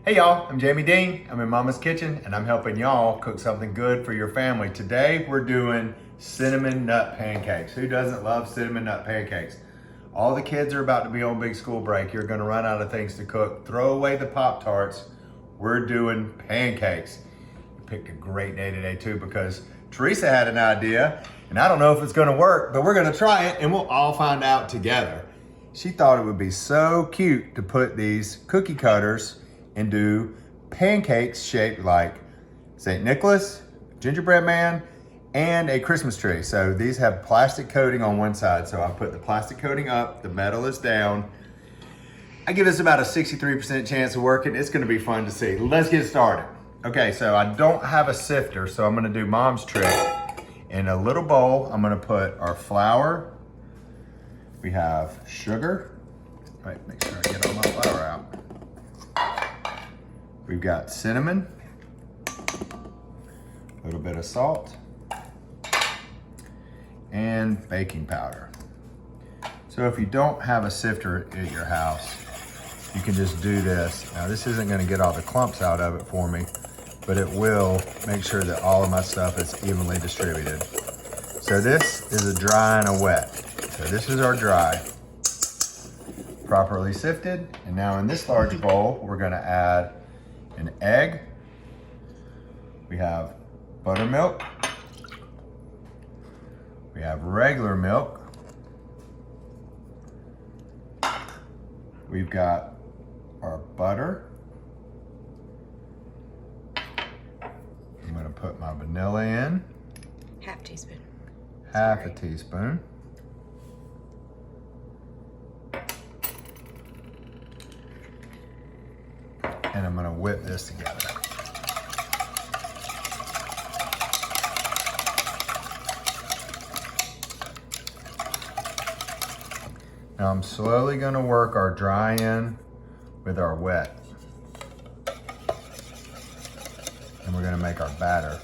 Hey y'all, I'm Jamie Deen. I'm in Mama's Kitchen and I'm helping y'all cook something good for your family. Today we're doing cinnamon nut pancakes. Who doesn't love cinnamon nut pancakes? All the kids are about to be on big school break. You're gonna run out of things to cook. Throw away the Pop-Tarts. We're doing pancakes. We picked a great day today too because Teresa had an idea and I don't know if it's gonna work, but we're gonna try it and we'll all find out together. She thought it would be so cute to put these cookie cutters and do pancakes shaped like St. Nicholas, gingerbread man, and a Christmas tree. So these have plastic coating on one side. So I put the plastic coating up, the metal is down. I give this about a 63% chance of working. It's gonna be fun to see. Let's get started. Okay, so I don't have a sifter, so I'm gonna do Mom's trick. In a little bowl, I'm gonna put our flour. We have sugar. Right, make sure I get all my flour out. We've got cinnamon, a little bit of salt, and baking powder. So if you don't have a sifter at your house, you can just do this. Now this isn't gonna get all the clumps out of it for me, but it will make sure that all of my stuff is evenly distributed. So this is a dry and a wet. So this is our dry, properly sifted. And now in this large bowl, we're gonna add an egg. We have buttermilk. We have regular milk. We've got our butter. I'm gonna put my vanilla in. Half teaspoon. Half a teaspoon. And I'm gonna whip this together. Now I'm slowly gonna work our dry in with our wet. And we're gonna make our batter.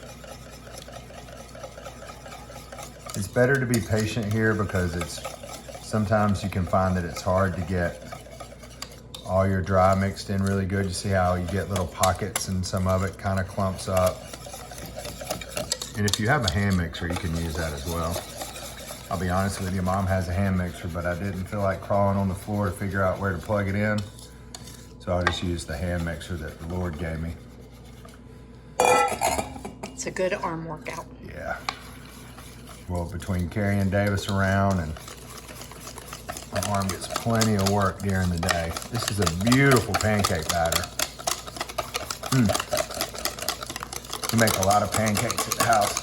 It's better to be patient here because sometimes you can find that it's hard to get all your dry mixed in really good. You see how you get little pockets and some of it kind of clumps up. And if you have a hand mixer, you can use that as well. I'll be honest with you, Mom has a hand mixer, but I didn't feel like crawling on the floor to figure out where to plug it in. So I just used the hand mixer that the Lord gave me. It's a good arm workout. Yeah. Well, between carrying Davis around and my arm gets plenty of work during the day. This is a beautiful pancake batter. We make a lot of pancakes at the house.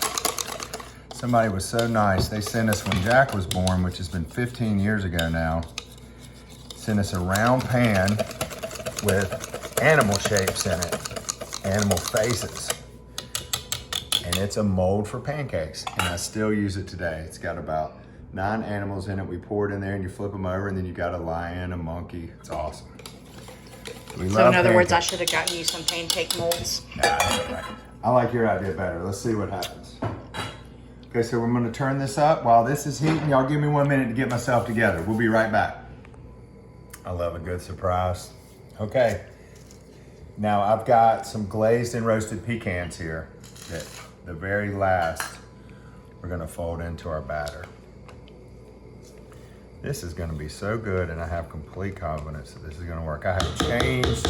Somebody was so nice. They sent us, when Jack was born, which has been 15 years ago now, sent us a round pan with animal shapes in it, animal faces. And it's a mold for pancakes. And I still use it today. It's got about 9 animals in it. We pour it in there and you flip them over and then you got a lion, a monkey. It's awesome. So in other words, I should have gotten you some pancake molds. Nah, that's all right. I like your idea better. Let's see what happens. Okay, so we're gonna turn this up while this is heating. Y'all give me 1 minute to get myself together. We'll be right back. I love a good surprise. Okay, now I've got some glazed and roasted pecans here that the very last we're gonna fold into our batter. This is gonna be so good and I have complete confidence that this is gonna work. I have changed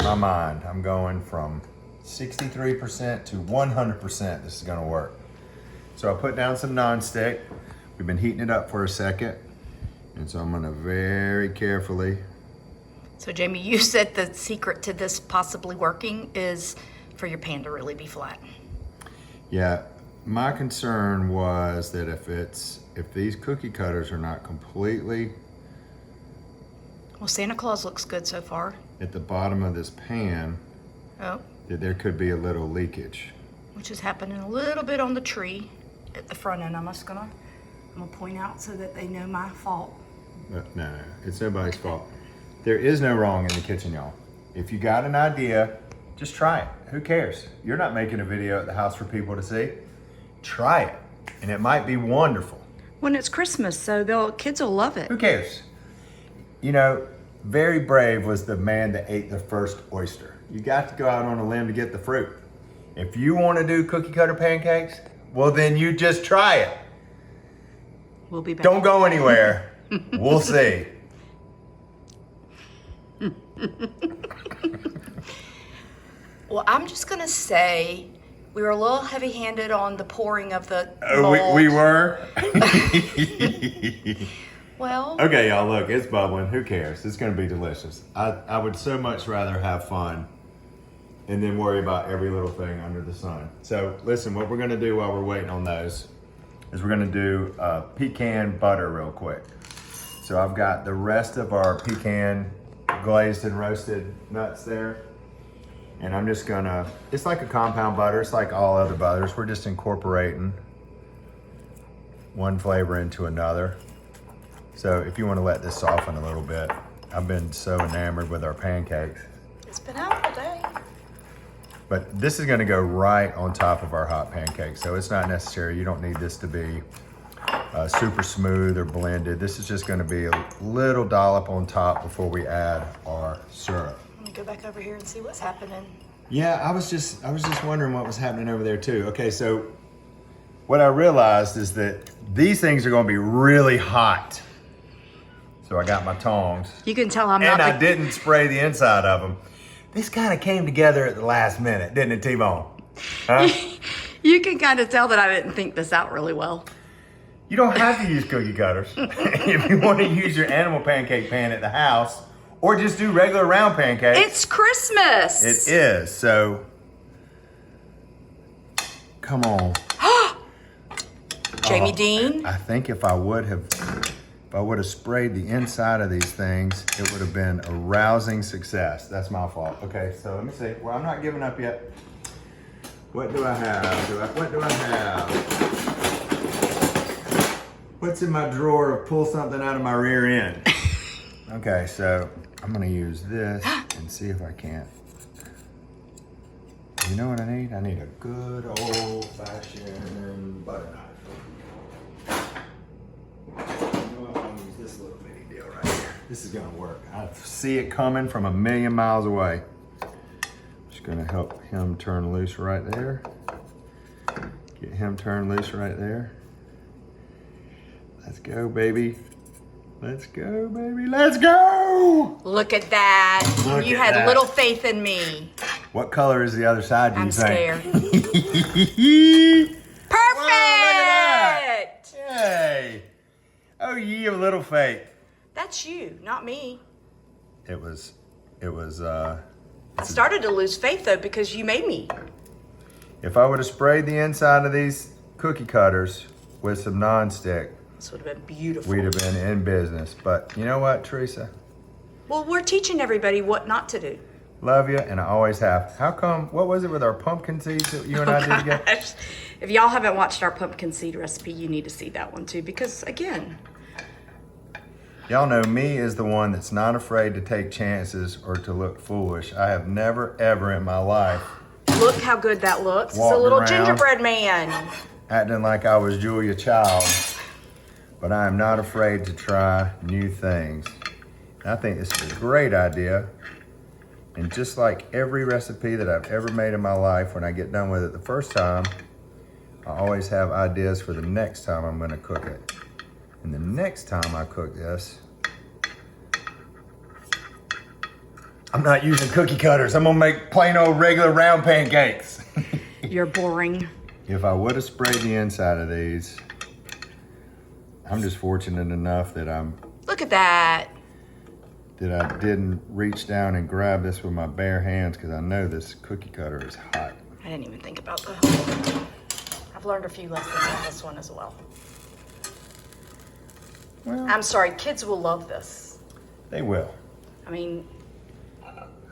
my mind. I'm going from 63% to 100% this is gonna work. So I put down some nonstick. We've been heating it up for a second. And so I'm gonna very carefully. So Jamie, you said the secret to this possibly working is for your pan to really be flat. Yeah, my concern was that if these cookie cutters are not completely Well, Santa Claus looks good so far. at the bottom of this pan, Oh, that there could be a little leakage. which is happening a little bit on the tree at the front end. I'm gonna point out so that they know my fault. But no, it's nobody's fault. There is no wrong in the kitchen, y'all. If you got an idea, just try it. Who cares? You're not making a video at the house for people to see. Try it, and it might be wonderful. When it's Christmas, so kids will love it. Who cares? You know, very brave was the man that ate the first oyster. You got to go out on a limb to get the fruit. If you want to do cookie cutter pancakes, well then you just try it. We'll be back. Don't go anywhere. We'll see. Well, I'm just gonna say we were a little heavy-handed on the pouring of the mold. Oh, we were? Well. Okay, y'all, look, it's bubbling. Who cares? It's gonna be delicious. I would so much rather have fun and then worry about every little thing under the sun. So listen, what we're gonna do while we're waiting on those is we're gonna do pecan butter real quick. So I've got the rest of our pecan glazed and roasted nuts there. And I'm just gonna, it's like a compound butter, it's like all other butters. We're just incorporating one flavor into another. So if you wanna let this soften a little bit, I've been so enamored with our pancakes. It's been out all day. But this is gonna go right on top of our hot pancakes. So it's not necessary, you don't need this to be super smooth or blended. This is just gonna be a little dollop on top before we add our syrup. Let me go back over here and see what's happening. Yeah, I was just wondering what was happening over there too. Okay, so what I realized is that these things are gonna be really hot. So I got my tongs. You can tell I'm and not. I didn't spray the inside of them. This kind of came together at the last minute, didn't it, T-Bone? Huh? You can kind of tell that I didn't think this out really well. You don't have to use cookie cutters. If you want to use your animal pancake pan at the house, or just do regular round pancakes. It's Christmas. It is, so come on. Jamie Deen. I think if I would have sprayed the inside of these things, it would have been a rousing success. That's my fault. Okay, so let me see. Well, I'm not giving up yet. What do I have? What do I have? What's in my drawer to pull something out of my rear end? Okay, so I'm gonna use this and see if I can't. You know what I need? I need a good old-fashioned butter knife. You know what? I'm gonna use this little bitty deal right here. This is gonna work. I see it coming from a million miles away. Just gonna help him turn loose right there. Get him turned loose right there. Let's go, baby. Let's go, baby. Let's go! Look at that. Look You at had that. little faith in me. What color is the other side, do you I'm think? scared. Perfect! Perfect! Yay! Oh, ye of little faith. That's you, not me. It was, I started to lose faith though because you made me. if I would have sprayed the inside of these cookie cutters with some nonstick, This would have been beautiful. we'd have been in business. But you know what, Teresa? Well, we're teaching everybody what not to do. Love you, and I always have. How come, what was it with our pumpkin seeds that you and I did together? Gosh. If y'all haven't watched our pumpkin seed recipe, you need to see that one too because again, Y'all know me is the one that's not afraid to take chances or to look foolish. I have never, ever in my life look how good that looks. It's a Walking little around. gingerbread man. acting like I was Julia Child, but I am not afraid to try new things. I think this is a great idea. And just like every recipe that I've ever made in my life, when I get done with it the first time, I always have ideas for the next time I'm gonna cook it. And the next time I cook this, I'm not using cookie cutters. I'm gonna make plain old regular round pancakes. You're boring. If I would have sprayed the inside of these, I'm just fortunate enough that Look at that. I didn't reach down and grab this with my bare hands because I know this cookie cutter is hot. I didn't even think about that. I've learned a few lessons on this one as well. Well, I'm sorry, kids will love this. they will. I mean,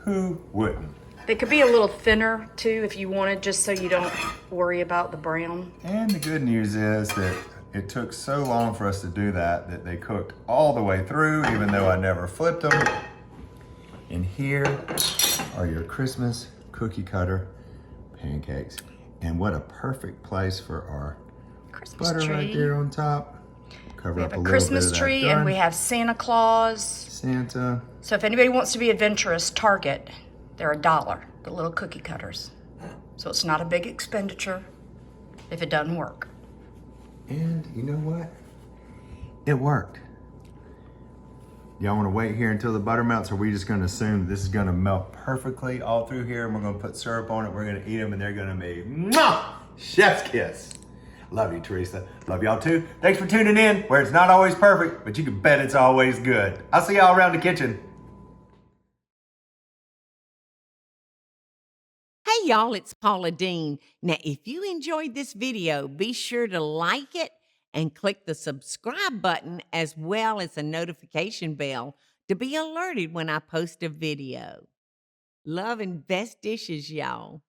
Who wouldn't? they could be a little thinner too if you wanted, just so you don't worry about the brown. And the good news is that it took so long for us to do that they cooked all the way through, even though I never flipped them. And here are your Christmas cookie cutter pancakes. And what a perfect place for our Christmas butter tree. right there on top. Cover We have up a a little bit Christmas of that tree and we done. have Santa Claus. Santa. So if anybody wants to be adventurous, Target, they're $1, the little cookie cutters. So it's not a big expenditure if it doesn't work. And you know what? It worked. Y'all want to wait here until the butter melts, or are we just going to assume that this is going to melt perfectly all through here and we're going to put syrup on it, we're going to eat them, and they're going to be mwah! Chef's kiss. Love you, Teresa. Love y'all too. Thanks for tuning in, where it's not always perfect, but you can bet it's always good. I'll see y'all around the kitchen. Hey y'all, it's Paula Deen. Now, if you enjoyed this video, be sure to like it and click the subscribe button as well as the notification bell to be alerted when I post a video. Love and best dishes, y'all.